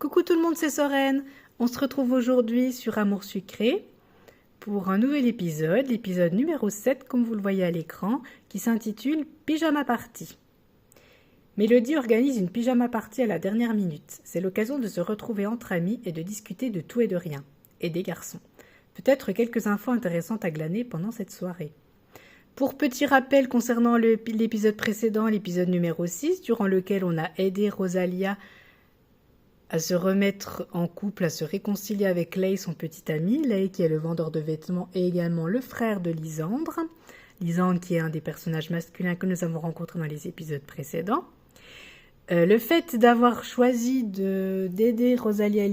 Coucou tout le monde, c'est Soren. On se retrouve aujourd'hui sur Amour Sucré pour un nouvel épisode, l'épisode numéro 7 comme vous le voyez à l'écran, qui s'intitule Pyjama Party. Mélodie organise une pyjama party à la dernière minute. C'est l'occasion de se retrouver entre amis et de discuter de tout et de rien, et des garçons. Peut-être quelques infos intéressantes à glaner pendant cette soirée. Pour petit rappel concernant l'épisode précédent, l'épisode numéro 6, durant lequel on a aidé Rosalia à se remettre en couple, à se réconcilier avec Lay, son petit ami. Lay qui est le vendeur de vêtements et également le frère de Lisandre. Lisandre qui est un des personnages masculins que nous avons rencontrés dans les épisodes précédents. Le fait d'avoir choisi d'aider Rosalia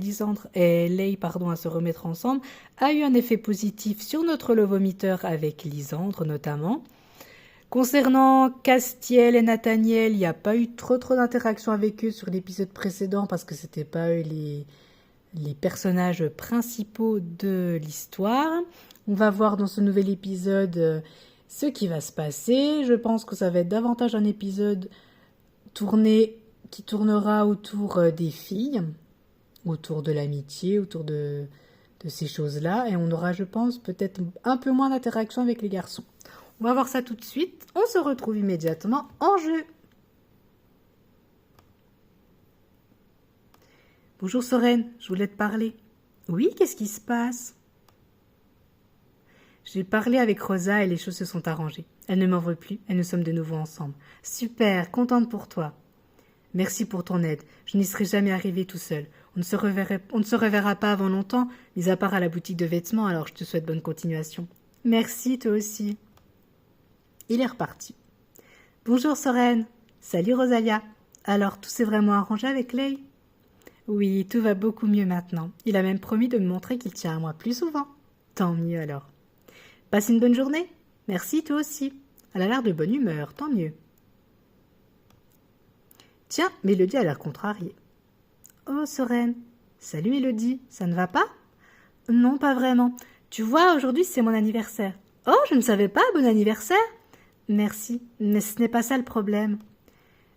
et Lay à se remettre ensemble a eu un effet positif sur notre lovomiteur avec Lisandre notamment. Concernant Castiel et Nathaniel, il n'y a pas eu trop d'interaction avec eux sur l'épisode précédent parce que c'était pas eux les personnages principaux de l'histoire. On va voir dans ce nouvel épisode ce qui va se passer. Je pense que ça va être davantage un épisode qui tournera autour des filles, autour de l'amitié, autour de ces choses-là. Et on aura, je pense, peut-être un peu moins d'interaction avec les garçons. On va voir ça tout de suite. On se retrouve immédiatement en jeu. Bonjour Soren, je voulais te parler. Oui, qu'est-ce qui se passe? J'ai parlé avec Rosa et les choses se sont arrangées. Elle ne m'en veut plus et nous sommes de nouveau ensemble. Super, contente pour toi. Merci pour ton aide. Je n'y serais jamais arrivée tout seul. On ne se reverra pas avant longtemps, mis à part à la boutique de vêtements, alors je te souhaite bonne continuation. Merci, toi aussi. Il est reparti. Bonjour Soren. Salut Rosalia. Alors, tout s'est vraiment arrangé avec Lay? Oui, tout va beaucoup mieux maintenant. Il a même promis de me montrer qu'il tient à moi plus souvent. Tant mieux alors. Passe une bonne journée. Merci, toi aussi. Elle a l'air de bonne humeur, tant mieux. Tiens, Mélodie a l'air contrariée. Oh, Soren. Salut Mélodie, ça ne va pas? Non, pas vraiment. Tu vois, aujourd'hui c'est mon anniversaire. Oh, je ne savais pas, bon anniversaire. Merci, mais ce n'est pas ça le problème.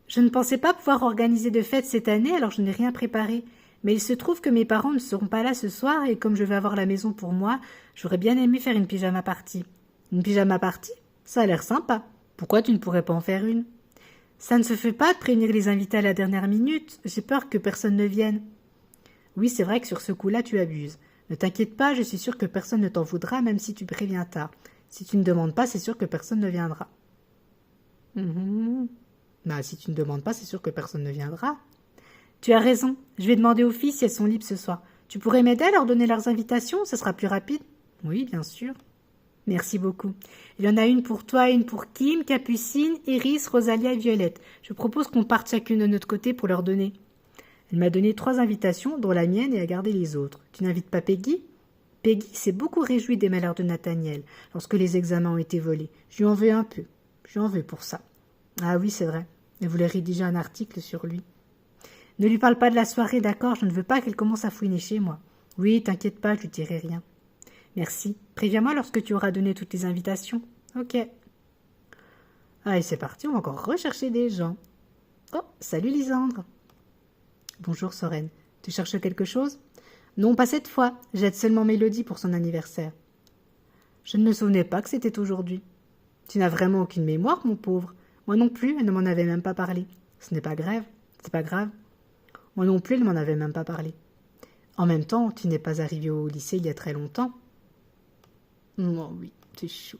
Je ne pensais pas pouvoir organiser de fête cette année, alors je n'ai rien préparé. Mais il se trouve que mes parents ne seront pas là ce soir, et comme je vais avoir la maison pour moi, j'aurais bien aimé faire une pyjama party. Une pyjama party? Ça a l'air sympa. Pourquoi tu ne pourrais pas en faire une? Ça ne se fait pas de prévenir les invités à la dernière minute. J'ai peur que personne ne vienne. Oui, c'est vrai que sur ce coup-là, tu abuses. Ne t'inquiète pas, je suis sûre que personne ne t'en voudra, même si tu préviens tard. Si tu ne demandes pas, c'est sûr que personne ne viendra. Si tu ne demandes pas, c'est sûr que personne ne viendra. Tu as raison. Je vais demander aux filles si elles sont libres ce soir. Tu pourrais m'aider à leur donner leurs invitations? Ce sera plus rapide. Oui, bien sûr. Merci beaucoup. Il y en a une pour toi et une pour Kim, Capucine, Iris, Rosalia et Violette. Je propose qu'on parte chacune de notre côté pour leur donner. Elle m'a donné 3 invitations, dont la mienne, et a gardé les autres. Tu n'invites pas Peggy? Peggy s'est beaucoup réjouie des malheurs de Nathaniel lorsque les examens ont été volés. Je lui en veux un peu. Je lui en veux pour ça. Ah oui, c'est vrai. Elle voulait rédiger un article sur lui. Ne lui parle pas de la soirée, d'accord? Je ne veux pas qu'elle commence à fouiner chez moi. Oui, t'inquiète pas, je lui dirai rien. Merci. Préviens-moi lorsque tu auras donné toutes les invitations. Ok. Allez, c'est parti, on va encore rechercher des gens. Oh, salut Lisandre. Bonjour Soren. Tu cherches quelque chose? Non, pas cette fois. J'aide seulement Mélodie pour son anniversaire. Je ne me souvenais pas que c'était aujourd'hui. Tu n'as vraiment aucune mémoire, mon pauvre. Moi non plus, elle ne m'en avait même pas parlé. Ce n'est pas grave. C'est pas grave. Moi non plus, elle m'en avait même pas parlé. En même temps, tu n'es pas arrivé au lycée il y a très longtemps. Oh oui, c'est chou.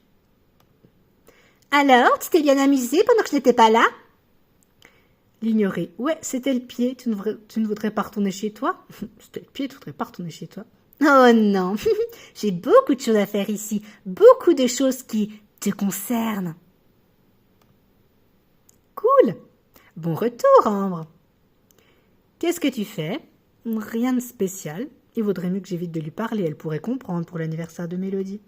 Alors, tu t'es bien amusé pendant que je n'étais pas là? L'ignorer. Ouais, c'était le pied. Tu ne voudrais pas retourner chez toi? C'était le pied, tu ne voudrais pas retourner chez toi? Oh non, j'ai beaucoup de choses à faire ici. Beaucoup de choses qui te concernent. Cool. Bon retour, Ambre. Qu'est-ce que tu fais? Rien de spécial. Il vaudrait mieux que j'évite de lui parler. Elle pourrait comprendre pour l'anniversaire de Mélodie.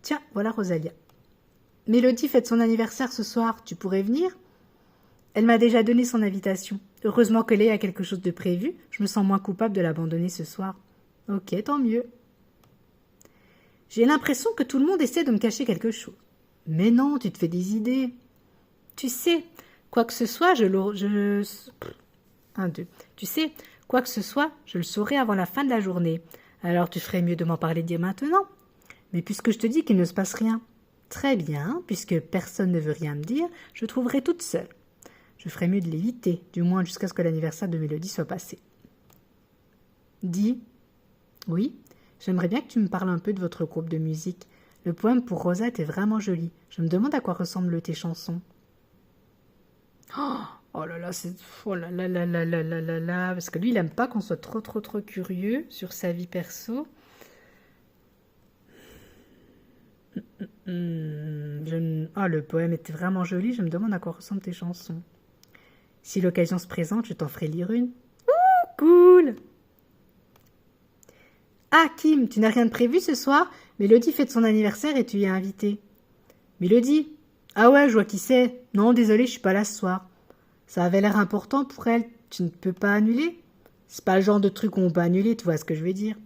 Tiens, voilà Rosalia. Mélodie fête son anniversaire ce soir. Tu pourrais venir? Elle m'a déjà donné son invitation. Heureusement que Léa a quelque chose de prévu. Je me sens moins coupable de l'abandonner ce soir. Ok, tant mieux. J'ai l'impression que tout le monde essaie de me cacher quelque chose. Mais non, tu te fais des idées. Tu sais, Quoi que ce soit, Un, deux. Tu sais, quoi que ce soit, je le saurai avant la fin de la journée. Alors tu ferais mieux de m'en parler dès maintenant. Mais puisque je te dis qu'il ne se passe rien. Très bien, puisque personne ne veut rien me dire, je trouverai toute seule. Je ferais mieux de l'éviter, du moins jusqu'à ce que l'anniversaire de Mélodie soit passé. Dis. Oui, j'aimerais bien que tu me parles un peu de votre groupe de musique. Le poème pour Rosette est vraiment joli. Je me demande à quoi ressemblent tes chansons. Oh là là, c'est... Oh là là là là là là là là... Parce que lui, il aime pas qu'on soit trop curieux sur sa vie perso. Le poème était vraiment joli. Je me demande à quoi ressemblent tes chansons. Si l'occasion se présente, je t'en ferai lire une. Cool! Ah, Kim, tu n'as rien de prévu ce soir? Mélodie fête son anniversaire et tu y es invitée. Mélodie? Ah ouais, je vois qui c'est. Non, désolé, je suis pas là ce soir. Ça avait l'air important pour elle. Tu ne peux pas annuler? C'est pas le genre de truc qu'on peut annuler, tu vois ce que je veux dire.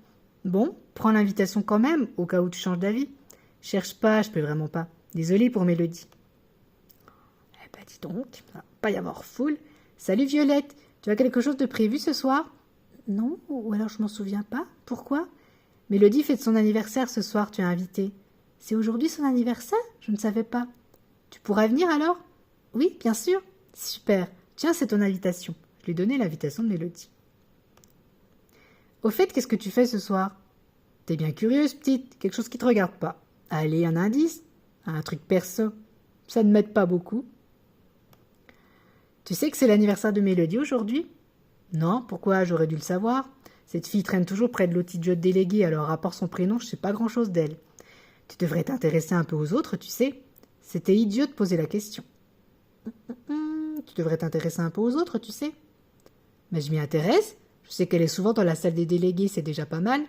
Bon, prends l'invitation quand même, au cas où tu changes d'avis. Cherche pas, je peux vraiment pas. Désolée pour Mélodie. Eh ben dis donc, il va pas y avoir foule. Salut Violette, tu as quelque chose de prévu ce soir? Non, ou alors je m'en souviens pas. Pourquoi? Mélodie fête son anniversaire ce soir, tu es invitée. C'est aujourd'hui son anniversaire? Je ne savais pas. Tu pourras venir alors? Oui, bien sûr. Super. Tiens, c'est ton invitation. Je lui ai donné l'invitation de Mélodie. Au fait, qu'est-ce que tu fais ce soir? T'es bien curieuse, petite. Quelque chose qui te regarde pas. Allez, un indice? Un truc perso. Ça ne m'aide pas beaucoup. Tu sais que c'est l'anniversaire de Mélodie aujourd'hui? Non, pourquoi? J'aurais dû le savoir. Cette fille traîne toujours près de l'autre déléguée, alors à part son prénom, je sais pas grand-chose d'elle. Tu devrais t'intéresser un peu aux autres, tu sais. C'était idiot de poser la question. Tu devrais t'intéresser un peu aux autres, tu sais. Mais je m'y intéresse. Je sais qu'elle est souvent dans la salle des délégués, c'est déjà pas mal.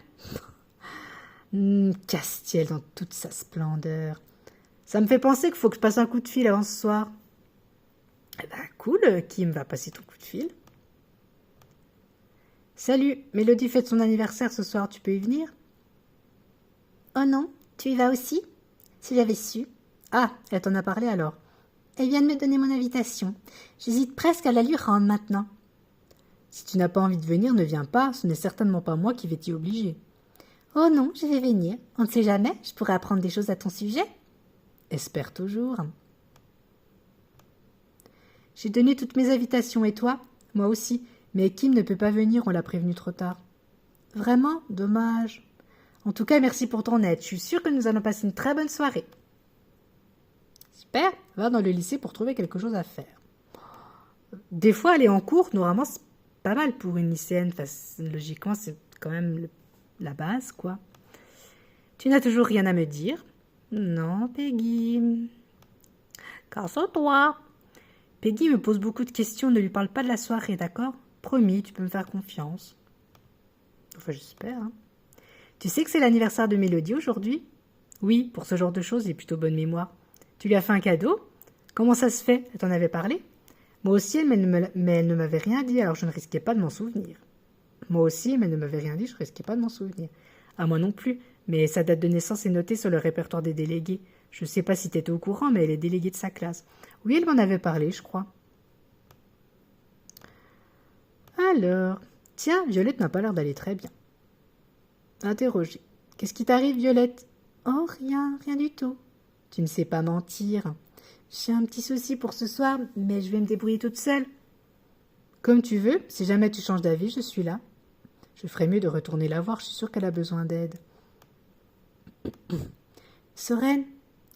Castiel dans toute sa splendeur. Ça me fait penser qu'il faut que je passe un coup de fil avant ce soir. Eh ben, cool, Kim va passer ton coup de fil. Salut, Mélodie fête son anniversaire ce soir, tu peux y venir? Oh non, tu y vas aussi? Si j'avais su. Ah, elle t'en a parlé alors. Elle vient de me donner mon invitation. J'hésite presque à la lui rendre maintenant. Si tu n'as pas envie de venir, ne viens pas, ce n'est certainement pas moi qui vais t'y obliger. Oh non, je vais venir. On ne sait jamais, je pourrais apprendre des choses à ton sujet. Espère toujours. J'ai donné toutes mes invitations, et toi? Moi aussi, mais Kim ne peut pas venir, on l'a prévenu trop tard. Vraiment? Dommage. En tout cas, merci pour ton aide. Je suis sûre que nous allons passer une très bonne soirée. Super, va dans le lycée pour trouver quelque chose à faire. Des fois, aller en cours, normalement, c'est pas mal pour une lycéenne. Enfin, logiquement, c'est quand même la base, quoi. Tu n'as toujours rien à me dire? Non, Peggy. Casse-toi. Peggy me pose beaucoup de questions, ne lui parle pas de la soirée, d'accord? Promis, tu peux me faire confiance. Enfin, j'espère, hein. Tu sais que c'est l'anniversaire de Mélodie aujourd'hui? Oui, pour ce genre de choses, j'ai plutôt bonne mémoire. Tu lui as fait un cadeau? Comment ça se fait? Elle t'en avait parlé? Moi aussi, mais elle ne m'avait rien dit, alors je ne risquais pas de m'en souvenir. Moi aussi, mais elle ne m'avait rien dit, je ne risquais pas de m'en souvenir. À moi non plus, mais sa date de naissance est notée sur le répertoire des délégués. Je ne sais pas si tu étais au courant, mais elle est déléguée de sa classe. Oui, elle m'en avait parlé, je crois. Alors, tiens, Violette n'a pas l'air d'aller très bien. Interrogée. Qu'est-ce qui t'arrive, Violette? Oh, rien du tout. Tu ne sais pas mentir. J'ai un petit souci pour ce soir, mais je vais me débrouiller toute seule. Comme tu veux, si jamais tu changes d'avis, je suis là. Je ferais mieux de retourner la voir, je suis sûre qu'elle a besoin d'aide. Soren?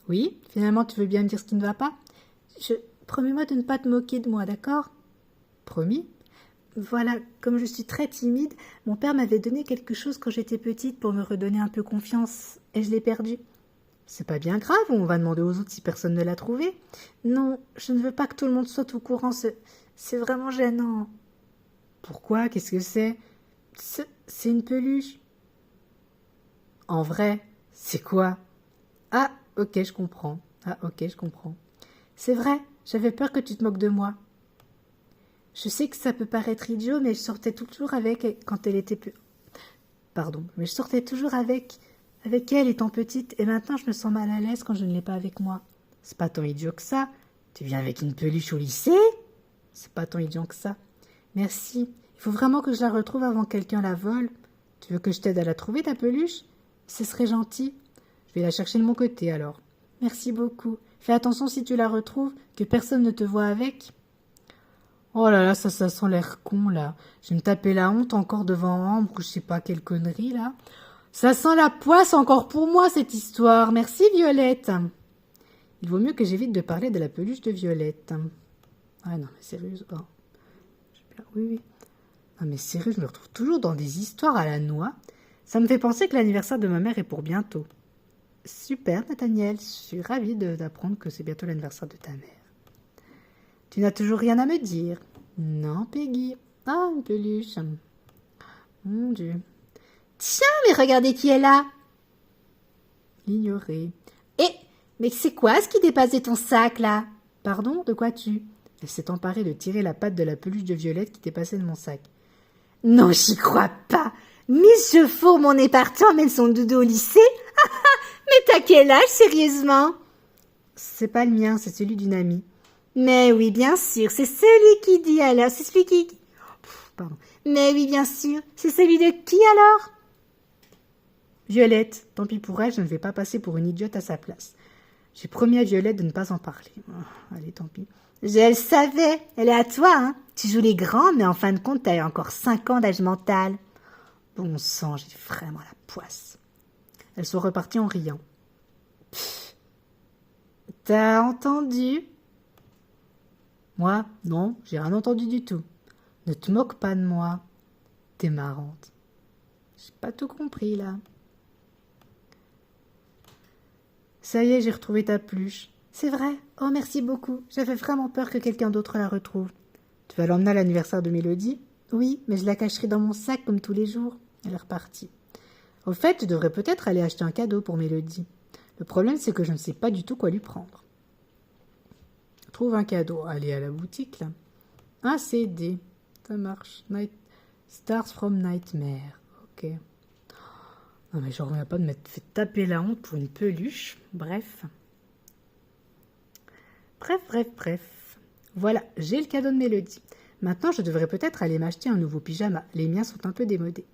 Oui, finalement tu veux bien me dire ce qui ne va pas? Promets-moi de ne pas te moquer de moi, d'accord? Promis? Voilà, comme je suis très timide, mon père m'avait donné quelque chose quand j'étais petite pour me redonner un peu confiance, et je l'ai perdu. C'est pas bien grave, on va demander aux autres si personne ne l'a trouvé. Non, je ne veux pas que tout le monde soit au courant, c'est vraiment gênant. Pourquoi? Qu'est-ce que c'est? C'est une peluche. En vrai? C'est quoi? Ah, ok, je comprends. C'est vrai, j'avais peur que tu te moques de moi. Je sais que ça peut paraître idiot, mais je sortais toujours avec quand elle était mais je sortais toujours avec elle étant petite, et maintenant je me sens mal à l'aise quand je ne l'ai pas avec moi. C'est pas tant idiot que ça. Tu viens avec une peluche au lycée? C'est pas tant idiot que ça. Merci. Il faut vraiment que je la retrouve avant que quelqu'un la vole. Tu veux que je t'aide à la trouver, ta peluche? Ce serait gentil. Je vais la chercher de mon côté, alors. Merci beaucoup. Fais attention si tu la retrouves, que personne ne te voit avec. Oh là là, ça sent l'air con, là. Je vais me taper la honte encore devant Ambre, ou je sais pas quelle connerie, là. Ça sent la poisse encore pour moi, cette histoire. Merci, Violette. Il vaut mieux que j'évite de parler de la peluche de Violette. Ah non, mais sérieux. Oh. Oui. Non, mais sérieux, je me retrouve toujours dans des histoires à la noix. Ça me fait penser que l'anniversaire de ma mère est pour bientôt. Super, Nathaniel. Je suis ravie d'apprendre que c'est bientôt l'anniversaire de ta mère. Tu n'as toujours rien à me dire? Non, Peggy. Ah, une peluche. Mon Dieu. Tiens, mais regardez qui est là. L'ignorer. Mais c'est quoi ce qui dépasse de ton sac, là? Pardon, de quoi tu? Elle s'est emparée de tirer la patte de la peluche de Violette qui dépassait de mon sac. Non, j'y crois pas. Miss Chefour, mon épartu, emmène son doudou au lycée? Mais t'as quel âge, sérieusement? C'est pas le mien, c'est celui d'une amie. Mais oui, bien sûr, c'est celui qui dit alors. C'est celui qui... Pardon. Mais oui, bien sûr, c'est celui de qui alors? Violette, tant pis pour elle, je ne vais pas passer pour une idiote à sa place. J'ai promis à Violette de ne pas en parler. Allez, tant pis. Je le savais, elle est à toi, hein. Tu joues les grands, mais en fin de compte, t'as encore 5 ans d'âge mental. Bon sang, j'ai vraiment la poisse. Elles sont reparties en riant. Pfff. T'as entendu? Moi, non, j'ai rien entendu du tout. Ne te moque pas de moi. T'es marrante. J'ai pas tout compris, là. Ça y est, j'ai retrouvé ta peluche. C'est vrai? Oh, merci beaucoup. J'avais vraiment peur que quelqu'un d'autre la retrouve. Tu vas l'emmener à l'anniversaire de Mélodie? Oui, mais je la cacherai dans mon sac comme tous les jours. Elle est repartie. Au fait, tu devrais peut-être aller acheter un cadeau pour Mélodie. Le problème, c'est que je ne sais pas du tout quoi lui prendre. Trouve un cadeau. Allez à la boutique, là. Un CD. Ça marche. Stars from Nightmare. Ok. Non, mais je ne reviens pas de m'être fait taper la honte pour une peluche. Bref. Voilà, j'ai le cadeau de Mélodie. Maintenant, je devrais peut-être aller m'acheter un nouveau pyjama. Les miens sont un peu démodés.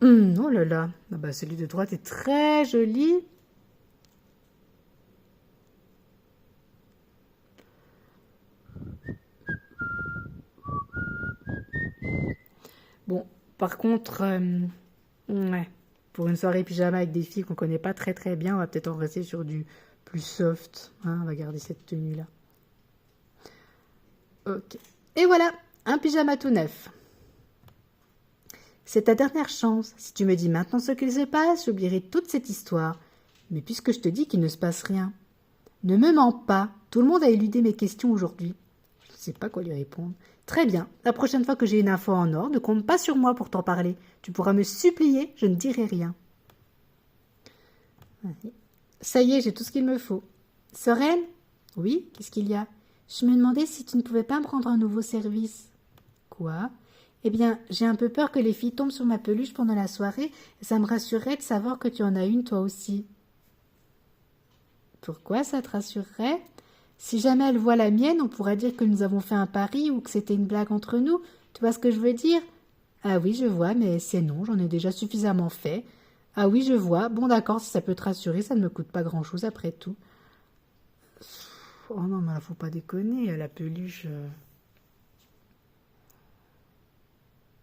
Oh là là. Ah bah, celui de droite est très joli. Bon, par contre, ouais, pour une soirée pyjama avec des filles qu'on connaît pas très très bien, on va peut-être en rester sur du plus soft. Hein, on va garder cette tenue-là. Ok. Et voilà, un pyjama tout neuf. C'est ta dernière chance. Si tu me dis maintenant ce qu'il se passe, j'oublierai toute cette histoire. Mais puisque je te dis qu'il ne se passe rien, ne me mens pas. Tout le monde a éludé mes questions aujourd'hui. Je ne sais pas quoi lui répondre. Très bien. La prochaine fois que j'ai une info en or, ne compte pas sur moi pour t'en parler. Tu pourras me supplier, je ne dirai rien. Ça y est, j'ai tout ce qu'il me faut. Sorel? Oui, qu'est-ce qu'il y a? Je me demandais si tu ne pouvais pas me rendre un nouveau service. Quoi? Eh bien, j'ai un peu peur que les filles tombent sur ma peluche pendant la soirée, et ça me rassurerait de savoir que tu en as une toi aussi. Pourquoi ça te rassurerait? Si jamais elles voient la mienne, on pourra dire que nous avons fait un pari ou que c'était une blague entre nous. Tu vois ce que je veux dire? Ah oui, je vois, mais c'est non, j'en ai déjà suffisamment fait. Ah oui, je vois. Bon, d'accord, si ça peut te rassurer, ça ne me coûte pas grand-chose après tout. Oh non, mais faut pas déconner, la peluche.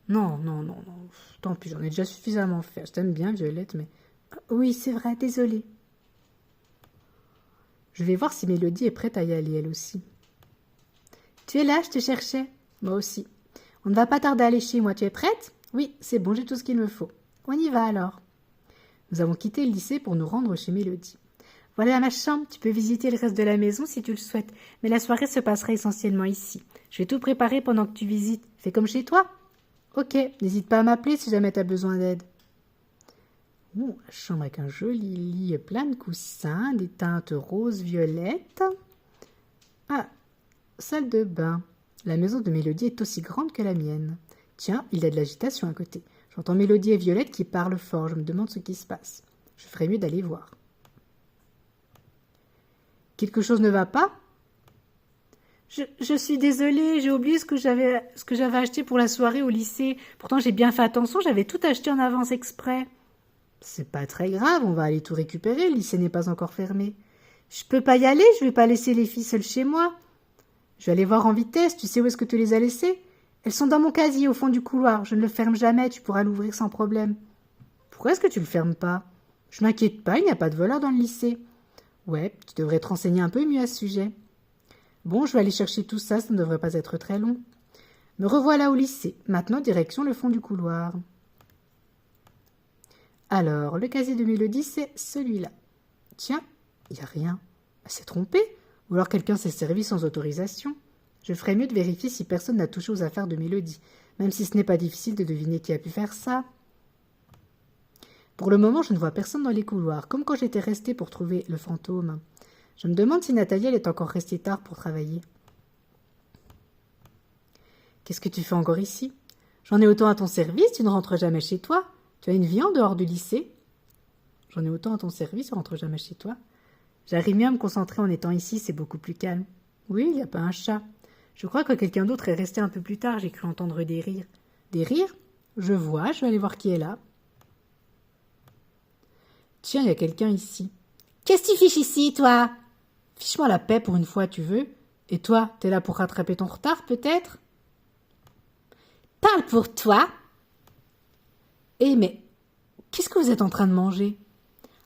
Non. Tant pis, j'en ai déjà suffisamment fait. Je t'aime bien, Violette, mais... Oui, c'est vrai, désolée. Je vais voir si Mélodie est prête à y aller, elle aussi. Tu es là, je te cherchais. Moi aussi. On ne va pas tarder à aller chez moi, tu es prête? Oui, c'est bon, j'ai tout ce qu'il me faut. On y va alors. Nous avons quitté le lycée pour nous rendre chez Mélodie. Voilà ma chambre, tu peux visiter le reste de la maison si tu le souhaites, mais la soirée se passera essentiellement ici. Je vais tout préparer pendant que tu visites. Fais comme chez toi. Ok, n'hésite pas à m'appeler si jamais tu as besoin d'aide. La chambre avec un joli lit plein de coussins, des teintes rose-violette. Ah, salle de bain. La maison de Mélodie est aussi grande que la mienne. Tiens, il y a de l'agitation à côté. J'entends Mélodie et Violette qui parlent fort. Je me demande ce qui se passe. Je ferais mieux d'aller voir. Quelque chose ne va pas? Je suis désolée, j'ai oublié ce que j'avais acheté pour la soirée au lycée. Pourtant, j'ai bien fait attention, j'avais tout acheté en avance exprès. C'est pas très grave, on va aller tout récupérer, le lycée n'est pas encore fermé. Je peux pas y aller, je vais pas laisser les filles seules chez moi. Je vais aller voir en vitesse, tu sais où est-ce que tu les as laissées? Elles sont dans mon casier au fond du couloir, je ne le ferme jamais, tu pourras l'ouvrir sans problème. Pourquoi est-ce que tu le fermes pas? Je m'inquiète pas, il n'y a pas de voleurs dans le lycée. Ouais, tu devrais te renseigner un peu mieux à ce sujet. Bon, je vais aller chercher tout ça, ça ne devrait pas être très long. Me revoilà au lycée. Maintenant, direction le fond du couloir. Alors, le casier de Mélodie, c'est celui-là. Tiens, il n'y a rien. Elle s'est trompée. Ou alors quelqu'un s'est servi sans autorisation. Je ferais mieux de vérifier si personne n'a touché aux affaires de Mélodie, même si ce n'est pas difficile de deviner qui a pu faire ça. Pour le moment, je ne vois personne dans les couloirs, comme quand j'étais restée pour trouver le fantôme. Je me demande si Nathalie est encore restée tard pour travailler. Qu'est-ce que tu fais encore ici? J'en ai autant à ton service, tu ne rentres jamais chez toi. Tu as une vie en dehors du lycée? J'en ai autant à ton service, tu ne rentres jamais chez toi. J'arrive mieux à me concentrer en étant ici, c'est beaucoup plus calme. Oui, il n'y a pas un chat. Je crois que quelqu'un d'autre est resté un peu plus tard, j'ai cru entendre des rires. Des rires? Je vois, je vais aller voir qui est là. Tiens, il y a quelqu'un ici. Qu'est-ce que tu fiches ici, toi? Fiche-moi la paix pour une fois, tu veux? Et toi, t'es là pour rattraper ton retard, peut-être? Parle pour toi. Eh, mais qu'est-ce que vous êtes en train de manger?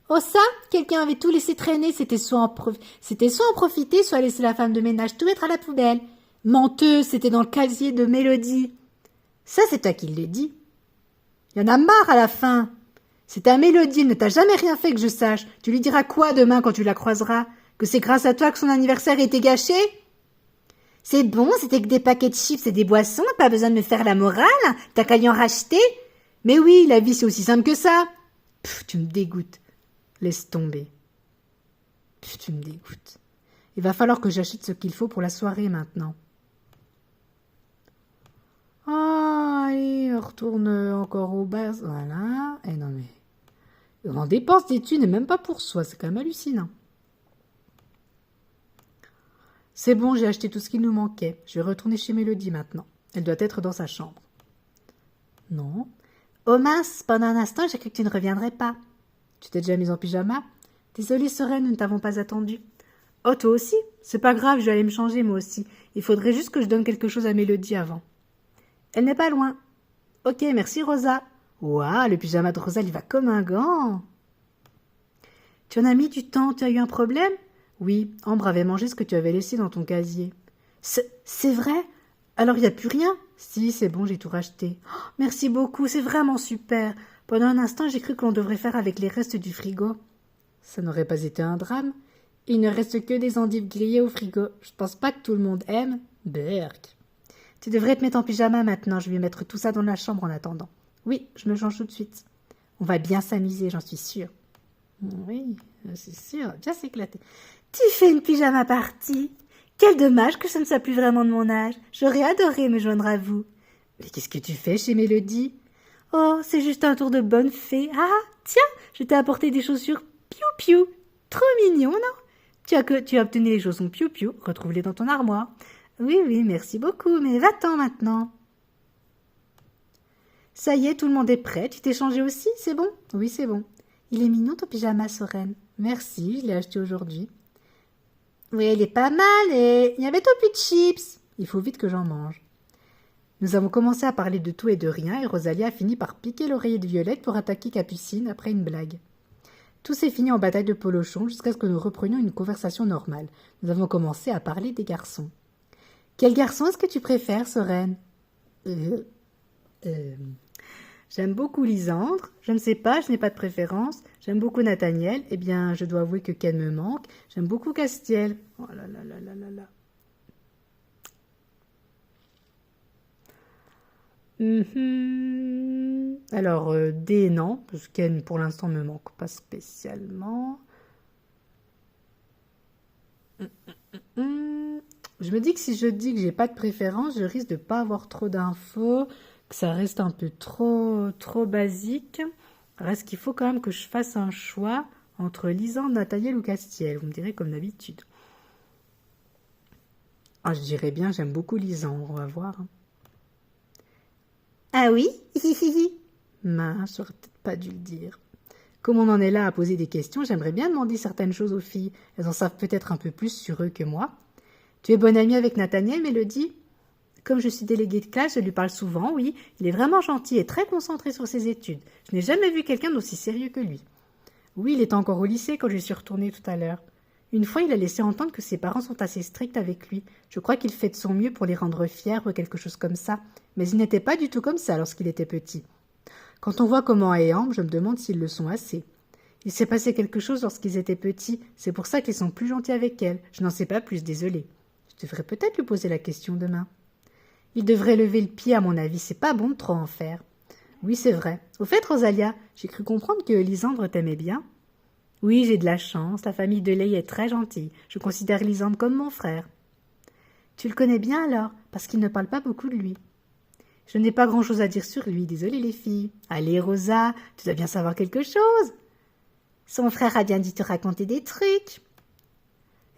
Oh ça, quelqu'un avait tout laissé traîner, c'était soit en profiter, soit laisser la femme de ménage tout mettre à la poubelle. Menteuse, c'était dans le casier de Mélodie. Ça, c'est toi qui le dis. Il y en a marre à la fin. C'est ta Mélodie, elle ne t'a jamais rien fait que je sache. Tu lui diras quoi demain quand tu la croiseras? Que c'est grâce à toi que son anniversaire a été gâché? C'est bon, c'était que des paquets de chips et des boissons, pas besoin de me faire la morale, t'as qu'à y en racheter. Mais oui, la vie c'est aussi simple que ça. Pff, tu me dégoûtes. Laisse tomber. Pff, tu me dégoûtes. Il va falloir que j'achète ce qu'il faut pour la soirée maintenant. Ah, allez, on retourne encore au bas. Voilà. Eh non mais... On en dépense des thunes et même pas pour soi, c'est quand même hallucinant. C'est bon, j'ai acheté tout ce qu'il nous manquait. Je vais retourner chez Mélodie maintenant. Elle doit être dans sa chambre. Non. Oh mince, pendant un instant, j'ai cru que tu ne reviendrais pas. Tu t'es déjà mise en pyjama? Désolée, Sereine, nous ne t'avons pas attendu. Oh, toi aussi? C'est pas grave, je vais aller me changer moi aussi. Il faudrait juste que je donne quelque chose à Mélodie avant. Elle n'est pas loin. Ok, merci Rosa. Ouah, le pyjama de Rosa, il va comme un gant. Tu en as mis du temps, tu as eu un problème? Oui, Ambre avait mangé ce que tu avais laissé dans ton casier. C'est vrai? Alors il n'y a plus rien? Si, c'est bon, j'ai tout racheté. Oh, merci beaucoup, c'est vraiment super. Pendant un instant, j'ai cru que l'on devrait faire avec les restes du frigo. Ça n'aurait pas été un drame. Il ne reste que des endives grillées au frigo. Je pense pas que tout le monde aime. Berk. Tu devrais te mettre en pyjama maintenant. Je vais mettre tout ça dans la chambre en attendant. Oui, je me change tout de suite. On va bien s'amuser, j'en suis sûre. Oui, c'est sûr, bien s'éclater. Tu fais une pyjama party? Quel dommage que ça ne soit plus vraiment de mon âge. J'aurais adoré me joindre à vous. Mais qu'est-ce que tu fais chez Mélodie? Oh, c'est juste un tour de bonne fée. Ah, tiens, je t'ai apporté des chaussures piou-piou. Trop mignon, non? Tu as obtenu les chaussons piou-piou. Retrouve-les dans ton armoire. Oui, merci beaucoup, mais va-t'en maintenant. Ça y est, tout le monde est prêt. Tu t'es changé aussi, c'est bon? Oui, c'est bon. Il est mignon ton pyjama, Soren. Merci, je l'ai acheté aujourd'hui. Oui, il est pas mal et il y a bientôt plus de chips. Il faut vite que j'en mange. Nous avons commencé à parler de tout et de rien et Rosalie a fini par piquer l'oreiller de Violette pour attaquer Capucine après une blague. Tout s'est fini en bataille de polochon jusqu'à ce que nous reprenions une conversation normale. Nous avons commencé à parler des garçons. Quel garçon est-ce que tu préfères, Soren? J'aime beaucoup Lisandre. Je ne sais pas, je n'ai pas de préférence. J'aime beaucoup Nathaniel. Eh bien, je dois avouer que Ken me manque. J'aime beaucoup Castiel. Oh là là là là là là. Alors, D, non, parce que Ken, pour l'instant, me manque pas spécialement. Je me dis que si je dis que j'ai pas de préférence, je risque de pas avoir trop d'infos, que ça reste un peu trop basique. Reste qu'il faut quand même que je fasse un choix entre Lisandre, Nathaniel ou Castiel. Vous me direz comme d'habitude. Ah, je dirais bien, j'aime beaucoup Lisandre, on va voir. Ah oui? Hihihi. Mince, j'aurais peut-être pas dû le dire. Comme on en est là à poser des questions, j'aimerais bien demander certaines choses aux filles. Elles en savent peut-être un peu plus sur eux que moi. Tu es bonne amie avec Nathaniel, Mélodie? Comme je suis déléguée de classe, je lui parle souvent, oui. Il est vraiment gentil et très concentré sur ses études. Je n'ai jamais vu quelqu'un d'aussi sérieux que lui. Oui, il était encore au lycée quand je suis retournée tout à l'heure. Une fois, il a laissé entendre que ses parents sont assez stricts avec lui. Je crois qu'il fait de son mieux pour les rendre fiers ou quelque chose comme ça. Mais il n'était pas du tout comme ça lorsqu'il était petit. Quand on voit comment est Ambre, je me demande s'ils le sont assez. Il s'est passé quelque chose lorsqu'ils étaient petits. C'est pour ça qu'ils sont plus gentils avec elle. Je n'en sais pas plus, désolée. Je devrais peut-être lui poser la question demain. Il devrait lever le pied, à mon avis. C'est pas bon de trop en faire. Oui, c'est vrai. Au fait, Rosalia, j'ai cru comprendre que Lisandre t'aimait bien. Oui, j'ai de la chance. La famille de Ley est très gentille. Je considère Lisandre comme mon frère. Tu le connais bien alors, parce qu'il ne parle pas beaucoup de lui. Je n'ai pas grand-chose à dire sur lui, désolée les filles. Allez, Rosa, tu dois bien savoir quelque chose. Son frère a bien dû te raconter des trucs.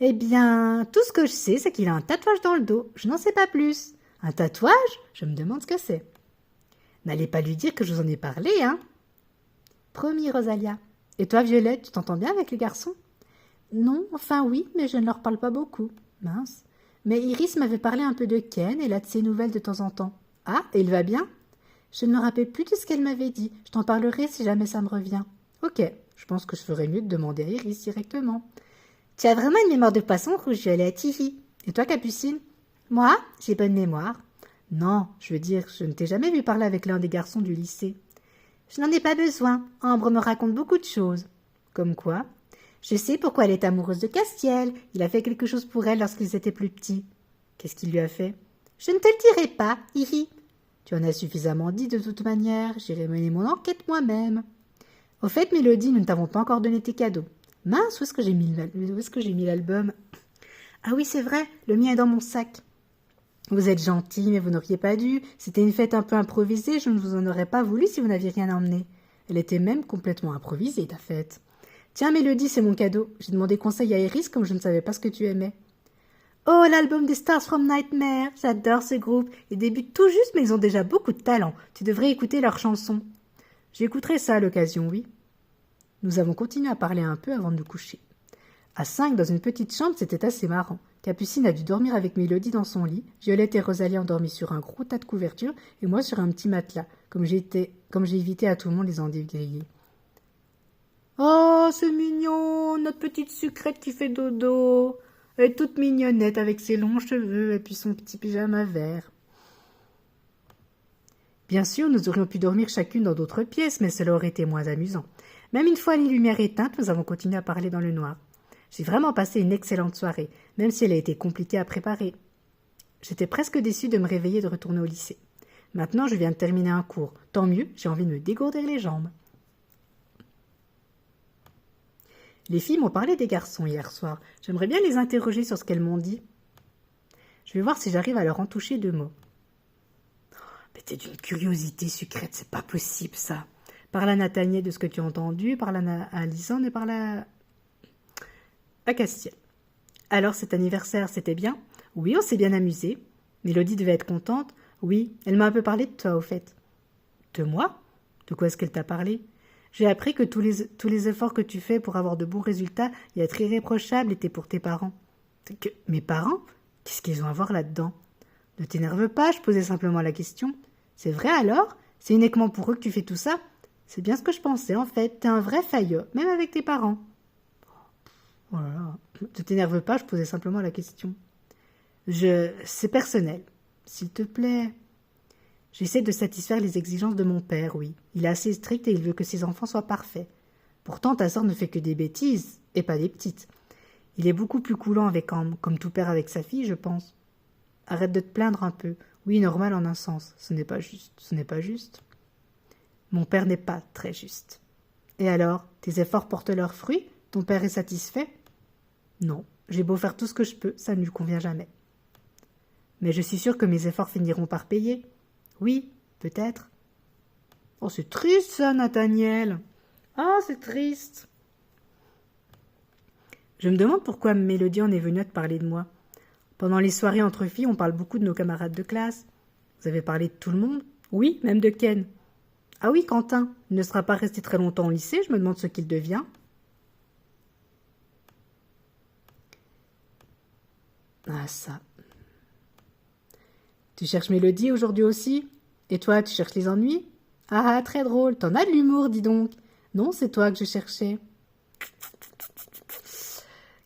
Eh bien, tout ce que je sais, c'est qu'il a un tatouage dans le dos. Je n'en sais pas plus. Un tatouage? Je me demande ce que c'est. N'allez pas lui dire que je vous en ai parlé, hein? Promis, Rosalia. Et toi, Violette, tu t'entends bien avec les garçons? Non, enfin oui, mais je ne leur parle pas beaucoup. Mince. Mais Iris m'avait parlé un peu de Ken et là de ses nouvelles de temps en temps. Ah, et il va bien? Je ne me rappelle plus de ce qu'elle m'avait dit. Je t'en parlerai si jamais ça me revient. Ok, je pense que je ferais mieux de demander à Iris directement. Tu as vraiment une mémoire de poisson rouge, Violette, hihi. Et toi, Capucine? Moi, j'ai bonne mémoire. Non, je veux dire, je ne t'ai jamais vu parler avec l'un des garçons du lycée. Je n'en ai pas besoin. Ambre me raconte beaucoup de choses. Comme quoi? Je sais pourquoi elle est amoureuse de Castiel. Il a fait quelque chose pour elle lorsqu'ils étaient plus petits. Qu'est-ce qu'il lui a fait? Je ne te le dirai pas, hihi. Tu en as suffisamment dit de toute manière. J'irai mener mon enquête moi-même. Au fait, Mélodie, nous ne t'avons pas encore donné tes cadeaux. Mince, où est-ce que j'ai mis l'album? Ah oui, c'est vrai, le mien est dans mon sac. Vous êtes gentil, mais vous n'auriez pas dû. C'était une fête un peu improvisée, je ne vous en aurais pas voulu si vous n'aviez rien emmené. Elle était même complètement improvisée, ta fête. Tiens, Mélodie, c'est mon cadeau. J'ai demandé conseil à Iris comme je ne savais pas ce que tu aimais. Oh, l'album des Stars from Nightmare. J'adore ce groupe. Ils débutent tout juste, mais ils ont déjà beaucoup de talent. Tu devrais écouter leurs chansons. J'écouterai ça à l'occasion, oui. Nous avons continué à parler un peu avant de nous coucher. À 5, dans une petite chambre, c'était assez marrant. Capucine a dû dormir avec Mélodie dans son lit, Violette et Rosalie ont dormi sur un gros tas de couvertures, et moi sur un petit matelas, comme j'ai évité à tout le monde les endives grillées. Oh, c'est mignon, notre petite sucrète qui fait dodo. Elle est toute mignonnette avec ses longs cheveux et puis son petit pyjama vert. Bien sûr, nous aurions pu dormir chacune dans d'autres pièces, mais cela aurait été moins amusant. Même une fois les lumières éteintes, nous avons continué à parler dans le noir. J'ai vraiment passé une excellente soirée, même si elle a été compliquée à préparer. J'étais presque déçue de me réveiller et de retourner au lycée. Maintenant, je viens de terminer un cours. Tant mieux, j'ai envie de me dégourdir les jambes. Les filles m'ont parlé des garçons hier soir. J'aimerais bien les interroger sur ce qu'elles m'ont dit. Je vais voir si j'arrive à leur en toucher 2 mots. Mais t'es d'une curiosité sucrète, c'est pas possible ça. Parle à Nathaniel de ce que tu as entendu, parle à Lisande et parle à Castiel. Alors cet anniversaire, c'était bien? Oui, on s'est bien amusé. Mélodie devait être contente. Oui, elle m'a un peu parlé de toi, au fait. De moi? De quoi est-ce qu'elle t'a parlé? J'ai appris que tous les efforts que tu fais pour avoir de bons résultats et être irréprochable étaient pour tes parents. Mes parents? Qu'est-ce qu'ils ont à voir là-dedans? Ne t'énerve pas, je posais simplement la question. C'est vrai alors? C'est uniquement pour eux que tu fais tout ça? C'est bien ce que je pensais, en fait. T'es un vrai faillot, même avec tes parents. Oh là là. Ne t'énerve pas, je posais simplement la question. C'est personnel. S'il te plaît. J'essaie de satisfaire les exigences de mon père, oui. Il est assez strict et il veut que ses enfants soient parfaits. Pourtant, ta sœur ne fait que des bêtises, et pas des petites. Il est beaucoup plus coulant avec Ambre, comme tout père avec sa fille, je pense. Arrête de te plaindre un peu. Oui, normal en un sens. Ce n'est pas juste. Ce n'est pas juste. Mon père n'est pas très juste. Et alors, tes efforts portent leurs fruits? Ton père est satisfait? Non, j'ai beau faire tout ce que je peux, ça ne lui convient jamais. Mais je suis sûre que mes efforts finiront par payer. Oui, peut-être. Oh, c'est triste ça, Nathaniel. Ah, c'est triste. Je me demande pourquoi Mélodie en est venue à te parler de moi. Pendant les soirées entre filles, on parle beaucoup de nos camarades de classe. Vous avez parlé de tout le monde? Oui, même de Ken. Ah oui, Quentin, il ne sera pas resté très longtemps au lycée, je me demande ce qu'il devient. Ah ça. Tu cherches Mélodie aujourd'hui aussi? Et toi, tu cherches les ennuis? Ah, très drôle, t'en as de l'humour, dis donc. Non, c'est toi que je cherchais.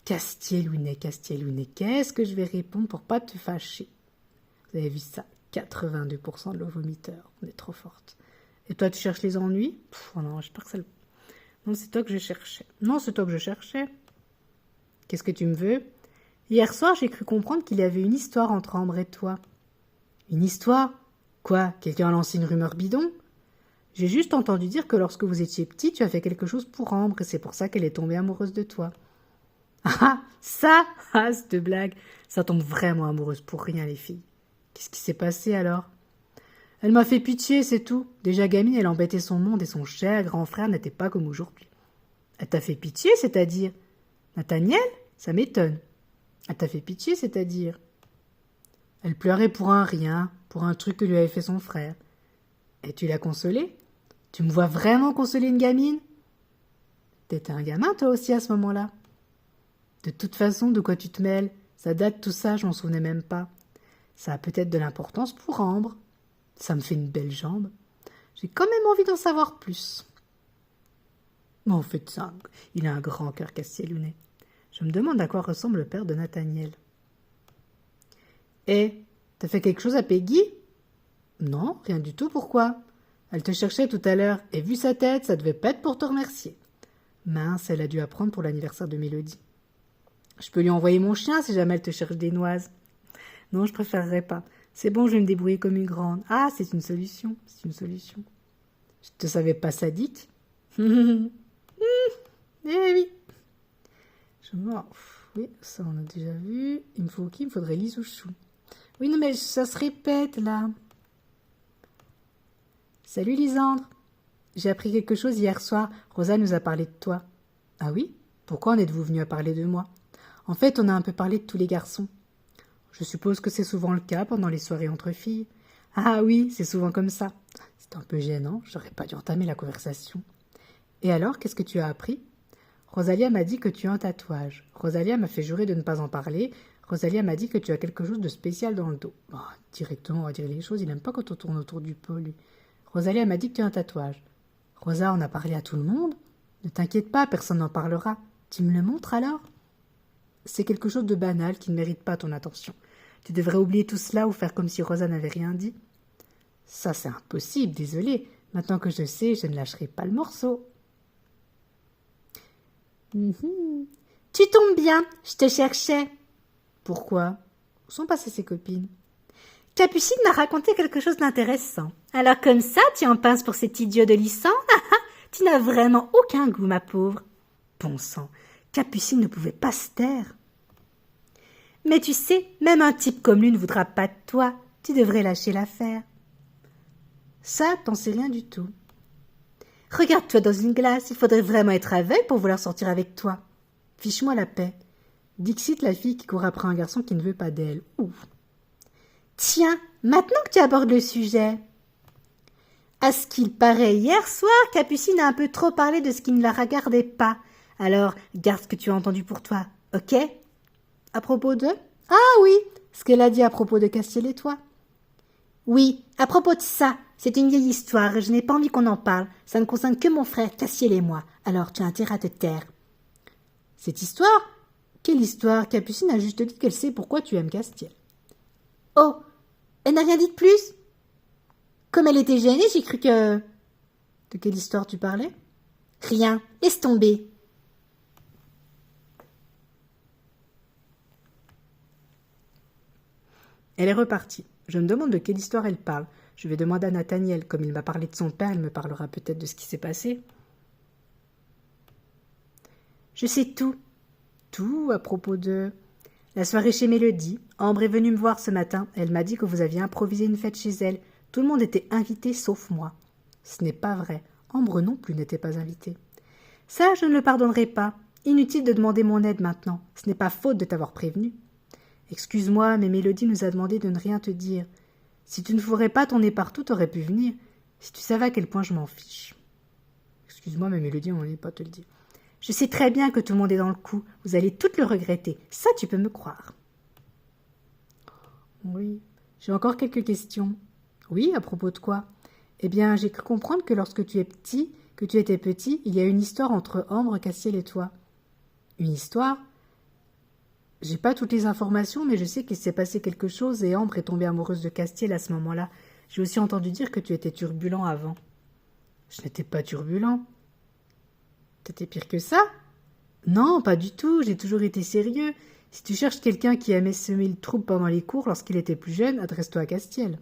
Castiel-Lounet, qu'est-ce que je vais répondre pour pas te fâcher? Vous avez vu ça, 82% de l'eau vomiteur, on est trop forte. Et toi, tu cherches les ennuis? Oh non, j'espère que ça... Non, c'est toi que je cherchais. Non, c'est toi que je cherchais. Qu'est-ce que tu me veux? Hier soir, j'ai cru comprendre qu'il y avait une histoire entre Ambre et toi. Une histoire? Quoi? Quelqu'un a lancé une rumeur bidon? J'ai juste entendu dire que lorsque vous étiez petit, tu as fait quelque chose pour Ambre et c'est pour ça qu'elle est tombée amoureuse de toi. Ah, ça? Ah, cette blague. Ça tombe vraiment amoureuse pour rien, les filles. Qu'est-ce qui s'est passé alors? Elle m'a fait pitié, c'est tout. Déjà gamine, elle embêtait son monde et son cher grand frère n'était pas comme aujourd'hui. Elle t'a fait pitié, c'est-à-dire? Nathaniel? Ça m'étonne. Elle t'a fait pitié, c'est-à-dire? Elle pleurait pour un rien, pour un truc que lui avait fait son frère. Et tu l'as consolée? Tu me vois vraiment consoler une gamine? T'étais un gamin, toi aussi, à ce moment-là. De toute façon, de quoi tu te mêles? Ça date tout ça, je m'en souvenais même pas. Ça a peut-être de l'importance pour Ambre. Ça me fait une belle jambe. J'ai quand même envie d'en savoir plus. Mais en fait, ça, il a un grand cœur, Castiel-Lounet. Je me demande à quoi ressemble le père de Nathaniel. Eh, t'as fait quelque chose à Peggy? Non, rien du tout, pourquoi? Elle te cherchait tout à l'heure, et vu sa tête, ça devait pas être pour te remercier. Mince, elle a dû apprendre pour l'anniversaire de Mélodie. Je peux lui envoyer mon chien si jamais elle te cherche des noises. Non, je préférerais pas. C'est bon, je vais me débrouiller comme une grande. Ah, c'est une solution, c'est une solution. Je te savais pas sadique? Eh oui. Oui, ça on a déjà vu. Il me faut qui? Il me faudrait Lise ou Chou. Oui, non, mais ça se répète, là. Salut, Lisandre. J'ai appris quelque chose hier soir. Rosa nous a parlé de toi. Ah oui? Pourquoi en êtes-vous venu à parler de moi? En fait, on a un peu parlé de tous les garçons. Je suppose que c'est souvent le cas pendant les soirées entre filles. Ah oui, c'est souvent comme ça. C'est un peu gênant, j'aurais pas dû entamer la conversation. Et alors, qu'est-ce que tu as appris? Rosalia m'a dit que tu as un tatouage. Rosalia m'a fait jurer de ne pas en parler. Rosalia m'a dit que tu as quelque chose de spécial dans le dos. Bon, directement, on va dire les choses, il n'aime pas quand on tourne autour du pot, lui. Rosalia m'a dit que tu as un tatouage. Rosa, on a parlé à tout le monde? Ne t'inquiète pas, personne n'en parlera. Tu me le montres alors? C'est quelque chose de banal qui ne mérite pas ton attention. Tu devrais oublier tout cela ou faire comme si Rosa n'avait rien dit. Ça, c'est impossible, désolé. Maintenant que je sais, je ne lâcherai pas le morceau. Tu tombes bien, je te cherchais. Pourquoi? Où sont passées ses copines? Capucine m'a raconté quelque chose d'intéressant. Alors comme ça, tu en pinces pour cet idiot de Lysandre? Tu n'as vraiment aucun goût, ma pauvre. Bon sang, Capucine ne pouvait pas se taire. Mais tu sais, même un type comme lui ne voudra pas de toi. Tu devrais lâcher l'affaire. Ça, t'en sais rien du tout. Regarde-toi dans une glace, il faudrait vraiment être aveugle pour vouloir sortir avec toi. Fiche-moi la paix. Dixit, la fille qui court après un garçon qui ne veut pas d'elle. Ouf. Tiens, maintenant que tu abordes le sujet. À ce qu'il paraît, hier soir, Capucine a un peu trop parlé de ce qui ne la regardait pas. Alors, garde ce que tu as entendu pour toi, ok? À propos de? Ah oui, ce qu'elle a dit à propos de Castiel et toi. Oui, à propos de ça, c'est une vieille histoire et je n'ai pas envie qu'on en parle. Ça ne concerne que mon frère Castiel et moi. Alors tu as intérêt à te taire. Cette histoire? Quelle histoire? Capucine a juste dit qu'elle sait pourquoi tu aimes Castiel. Oh, elle n'a rien dit de plus? Comme elle était gênée, j'ai cru que... De quelle histoire tu parlais? Rien, laisse tomber. Elle est repartie. Je me demande de quelle histoire elle parle. Je vais demander à Nathaniel. Comme il m'a parlé de son père, il me parlera peut-être de ce qui s'est passé. Je sais tout. Tout à propos de... La soirée chez Mélodie. Ambre est venue me voir ce matin. Elle m'a dit que vous aviez improvisé une fête chez elle. Tout le monde était invité sauf moi. Ce n'est pas vrai. Ambre non plus n'était pas invitée. Ça, je ne le pardonnerai pas. Inutile de demander mon aide maintenant. Ce n'est pas faute de t'avoir prévenu. Excuse-moi, mais Mélodie nous a demandé de ne rien te dire. Si tu ne fourrais pas ton nez partout, t'aurais pu venir. Si tu savais à quel point je m'en fiche. Excuse-moi, mais Mélodie, on n'est pas te le dire. Je sais très bien que tout le monde est dans le coup. Vous allez toutes le regretter. Ça, tu peux me croire. Oui. J'ai encore quelques questions. Oui, à propos de quoi? Eh bien, j'ai cru comprendre que lorsque tu étais petit, il y a une histoire entre Ambre, Castiel et toi. Une histoire? J'ai pas toutes les informations, mais je sais qu'il s'est passé quelque chose et Ambre est tombée amoureuse de Castiel à ce moment-là. J'ai aussi entendu dire que tu étais turbulent avant. Je n'étais pas turbulent. T'étais pire que ça? Non, pas du tout, j'ai toujours été sérieux. Si tu cherches quelqu'un qui aimait semer le trouble pendant les cours lorsqu'il était plus jeune, adresse-toi à Castiel.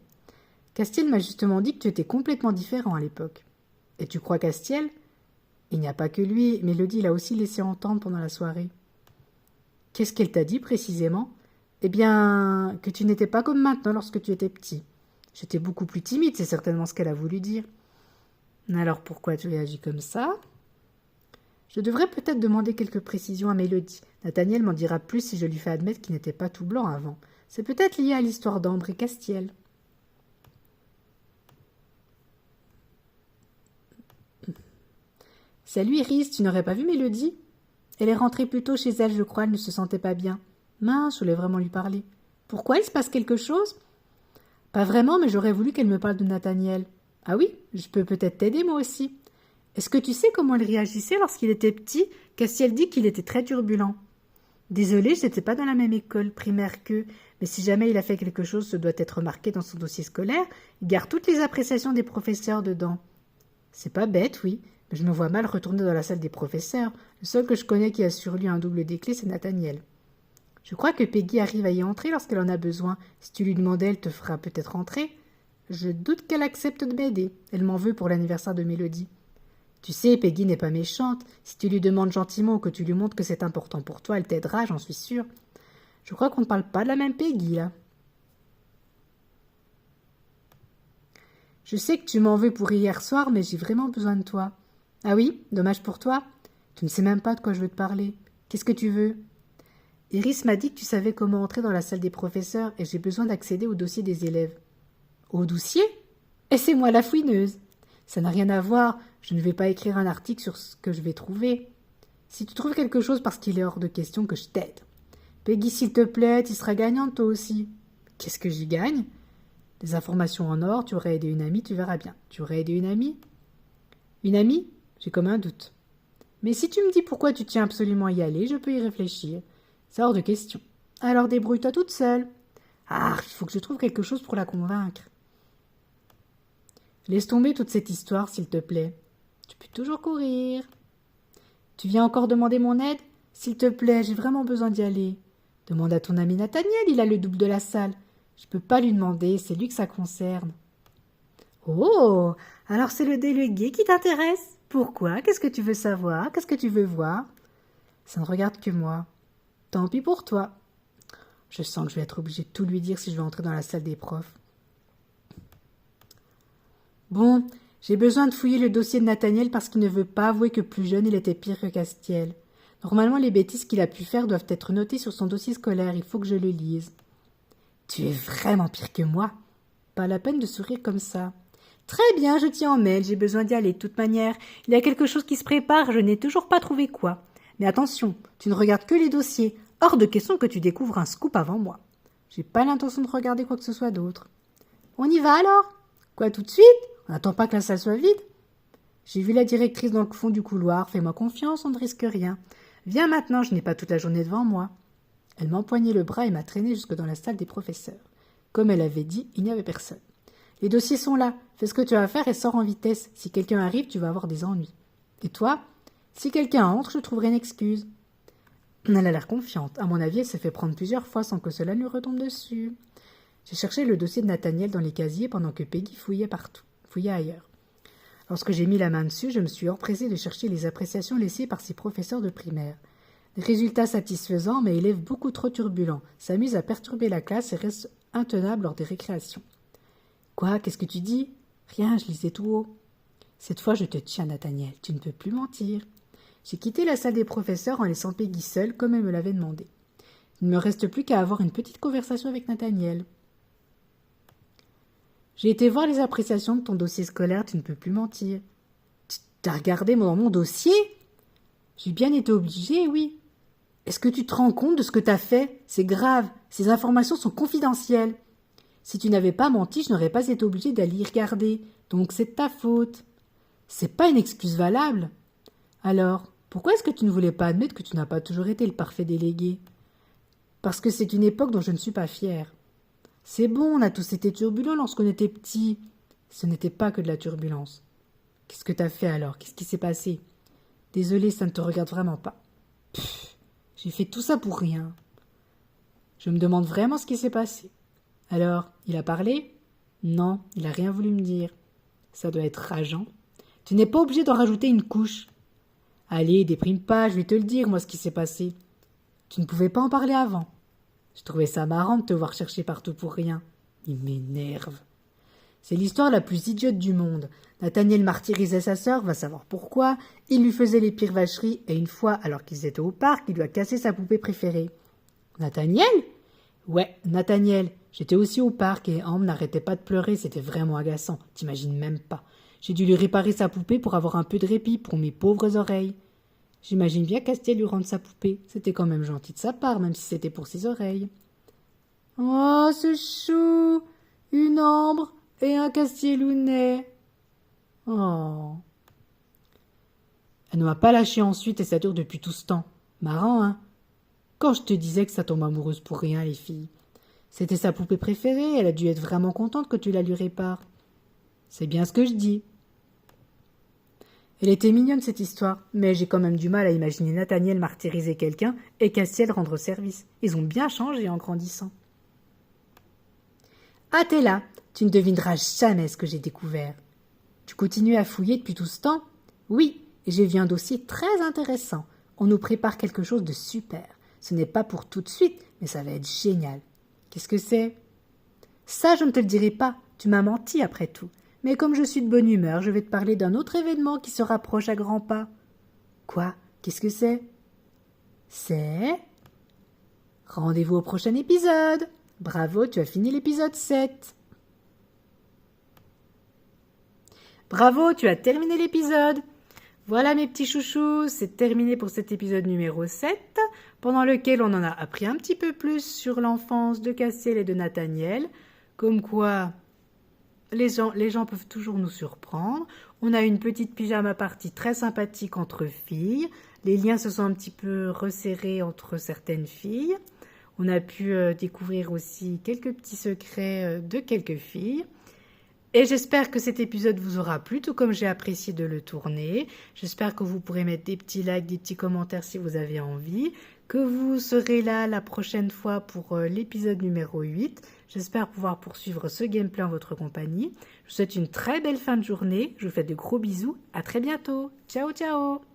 Castiel m'a justement dit que tu étais complètement différent à l'époque. Et tu crois Castiel? Il n'y a pas que lui, Mélodie l'a aussi laissé entendre pendant la soirée. Qu'est-ce qu'elle t'a dit précisément? Eh bien, que tu n'étais pas comme maintenant lorsque tu étais petit. J'étais beaucoup plus timide, c'est certainement ce qu'elle a voulu dire. Alors pourquoi tu réagis comme ça? Je devrais peut-être demander quelques précisions à Mélodie. Nathaniel m'en dira plus si je lui fais admettre qu'il n'était pas tout blanc avant. C'est peut-être lié à l'histoire d'Ambre et Castiel. Salut Iris, tu n'aurais pas vu Mélodie? Elle est rentrée plus tôt chez elle, je crois, elle ne se sentait pas bien. Mince, je voulais vraiment lui parler. Pourquoi, il se passe quelque chose? Pas vraiment, mais j'aurais voulu qu'elle me parle de Nathaniel. Ah oui, je peux peut-être t'aider moi aussi. Est-ce que tu sais comment il réagissait lorsqu'il était petit? Castiel dit qu'il était très turbulent. Désolée, je n'étais pas dans la même école primaire qu'eux, mais si jamais il a fait quelque chose, ce doit être marqué dans son dossier scolaire. Il garde toutes les appréciations des professeurs dedans. C'est pas bête, oui, mais je me vois mal retourner dans la salle des professeurs. Le seul que je connais qui a sur lui un double des clés, c'est Nathaniel. Je crois que Peggy arrive à y entrer lorsqu'elle en a besoin. Si tu lui demandais, elle te fera peut-être entrer. Je doute qu'elle accepte de m'aider. Elle m'en veut pour l'anniversaire de Mélodie. Tu sais, Peggy n'est pas méchante. Si tu lui demandes gentiment ou que tu lui montres que c'est important pour toi, elle t'aidera, j'en suis sûre. Je crois qu'on ne parle pas de la même Peggy, là. Je sais que tu m'en veux pour hier soir, mais j'ai vraiment besoin de toi. Ah oui, dommage pour toi. Tu ne sais même pas de quoi je veux te parler. Qu'est-ce que tu veux? Iris m'a dit que tu savais comment entrer dans la salle des professeurs et j'ai besoin d'accéder au dossier des élèves. Au dossier? Et c'est moi la fouineuse. Ça n'a rien à voir, je ne vais pas écrire un article sur ce que je vais trouver. Si tu trouves quelque chose parce qu'il est hors de question que je t'aide. Peggy, s'il te plaît, tu seras gagnante toi aussi. Qu'est-ce que j'y gagne? Des informations en or, tu aurais aidé une amie, tu verras bien. Tu aurais aidé une amie? Une amie? J'ai comme un doute. Mais si tu me dis pourquoi tu tiens absolument à y aller, je peux y réfléchir. C'est hors de question. Alors débrouille-toi toute seule. Ah, il faut que je trouve quelque chose pour la convaincre. Laisse tomber toute cette histoire, s'il te plaît. Tu peux toujours courir. Tu viens encore demander mon aide? S'il te plaît, j'ai vraiment besoin d'y aller. Demande à ton ami Nathaniel, il a le double de la salle. Je peux pas lui demander, c'est lui que ça concerne. Oh, alors c'est le délégué qui t'intéresse? Pourquoi? Qu'est-ce que tu veux savoir? Qu'est-ce que tu veux voir? Ça ne regarde que moi. Tant pis pour toi. Je sens que je vais être obligée de tout lui dire si je veux entrer dans la salle des profs. Bon, j'ai besoin de fouiller le dossier de Nathaniel parce qu'il ne veut pas avouer que plus jeune il était pire que Castiel. Normalement, les bêtises qu'il a pu faire doivent être notées sur son dossier scolaire. Il faut que je le lise. Tu es vraiment pire que moi. Pas la peine de sourire comme ça. Très bien, je t'y emmène, j'ai besoin d'y aller de toute manière. Il y a quelque chose qui se prépare, je n'ai toujours pas trouvé quoi. Mais attention, tu ne regardes que les dossiers. Hors de question que tu découvres un scoop avant moi. J'ai pas l'intention de regarder quoi que ce soit d'autre. On y va alors? Quoi, tout de suite? On n'attend pas que la salle soit vide? J'ai vu la directrice dans le fond du couloir, fais-moi confiance, on ne risque rien. Viens maintenant, je n'ai pas toute la journée devant moi. Elle m'empoignait le bras et m'a traîné jusque dans la salle des professeurs. Comme elle avait dit, il n'y avait personne. Les dossiers sont là, fais ce que tu as à faire et sors en vitesse. Si quelqu'un arrive, tu vas avoir des ennuis. Et toi? Si quelqu'un entre, je trouverai une excuse. Elle a l'air confiante. À mon avis, elle s'est fait prendre plusieurs fois sans que cela lui retombe dessus. J'ai cherché le dossier de Nathaniel dans les casiers pendant que Peggy fouillait ailleurs. Lorsque j'ai mis la main dessus, je me suis empressée de chercher les appréciations laissées par ses professeurs de primaire. Des résultats satisfaisants, mais élèves beaucoup trop turbulents, s'amusent à perturber la classe et restent intenables lors des récréations. Quoi? Qu'est-ce que tu dis? Rien, je lisais tout haut. Cette fois, je te tiens, Nathaniel, tu ne peux plus mentir. J'ai quitté la salle des professeurs en laissant Peggy seule, comme elle me l'avait demandé. Il ne me reste plus qu'à avoir une petite conversation avec Nathaniel. J'ai été voir les appréciations de ton dossier scolaire, tu ne peux plus mentir. T'as regardé dans mon dossier? J'ai bien été obligée, oui. Est-ce que tu te rends compte de ce que t'as fait? C'est grave, ces informations sont confidentielles. Si tu n'avais pas menti, je n'aurais pas été obligée d'aller y regarder, donc c'est de ta faute. C'est pas une excuse valable. Alors, pourquoi est-ce que tu ne voulais pas admettre que tu n'as pas toujours été le parfait délégué? Parce que c'est une époque dont je ne suis pas fière. C'est bon, on a tous été turbulents lorsqu'on était petits. Ce n'était pas que de la turbulence. Qu'est-ce que t'as fait alors? Qu'est-ce qui s'est passé? Désolée, ça ne te regarde vraiment pas. J'ai fait tout ça pour rien. Je me demande vraiment ce qui s'est passé. Alors, il a parlé? Non, il n'a rien voulu me dire. Ça doit être rageant. Tu n'es pas obligé d'en rajouter une couche. Allez, déprime pas, je vais te le dire, moi, ce qui s'est passé. Tu ne pouvais pas en parler avant. Je trouvais ça marrant de te voir chercher partout pour rien. Il m'énerve. C'est l'histoire la plus idiote du monde. Nathaniel martyrisait sa sœur, va savoir pourquoi. Il lui faisait les pires vacheries, et une fois, alors qu'ils étaient au parc, il lui a cassé sa poupée préférée. Nathaniel? Ouais, Nathaniel. J'étais aussi au parc et Ambre n'arrêtait pas de pleurer, c'était vraiment agaçant, t'imagines même pas. J'ai dû lui réparer sa poupée pour avoir un peu de répit pour mes pauvres oreilles. J'imagine bien qu'Astiel lui rende sa poupée. C'était quand même gentil de sa part, même si c'était pour ses oreilles. Oh, ce chou! Une Ambre et un Castielounet. Oh. Elle ne m'a pas lâché ensuite et ça dure depuis tout ce temps. Marrant, hein? Quand je te disais que ça tombe amoureuse pour rien, les filles. C'était sa poupée préférée, elle a dû être vraiment contente que tu la lui répares. C'est bien ce que je dis. Elle était mignonne cette histoire, mais j'ai quand même du mal à imaginer Nathaniel martyriser quelqu'un et Castiel rendre service. Ils ont bien changé en grandissant. Ah, t'es là, tu ne devineras jamais ce que j'ai découvert. Tu continues à fouiller depuis tout ce temps? Oui, et j'ai vu un dossier très intéressant. On nous prépare quelque chose de super. Ce n'est pas pour tout de suite, mais ça va être génial. Qu'est-ce que c'est? Ça, je ne te le dirai pas. Tu m'as menti après tout. Mais comme je suis de bonne humeur, je vais te parler d'un autre événement qui se rapproche à grands pas. Quoi? Qu'est-ce que c'est? C'est... Rendez-vous au prochain épisode. Bravo, tu as fini l'épisode 7. Bravo, tu as terminé l'épisode. Voilà mes petits chouchous, c'est terminé pour cet épisode numéro 7, pendant lequel on en a appris un petit peu plus sur l'enfance de Castiel et de Nathaniel, comme quoi les gens peuvent toujours nous surprendre. On a une petite pyjama party très sympathique entre filles, les liens se sont un petit peu resserrés entre certaines filles, on a pu découvrir aussi quelques petits secrets de quelques filles. Et j'espère que cet épisode vous aura plu, tout comme j'ai apprécié de le tourner. J'espère que vous pourrez mettre des petits likes, des petits commentaires si vous avez envie, que vous serez là la prochaine fois pour l'épisode numéro 8. J'espère pouvoir poursuivre ce gameplay en votre compagnie. Je vous souhaite une très belle fin de journée. Je vous fais de gros bisous. À très bientôt. Ciao, ciao.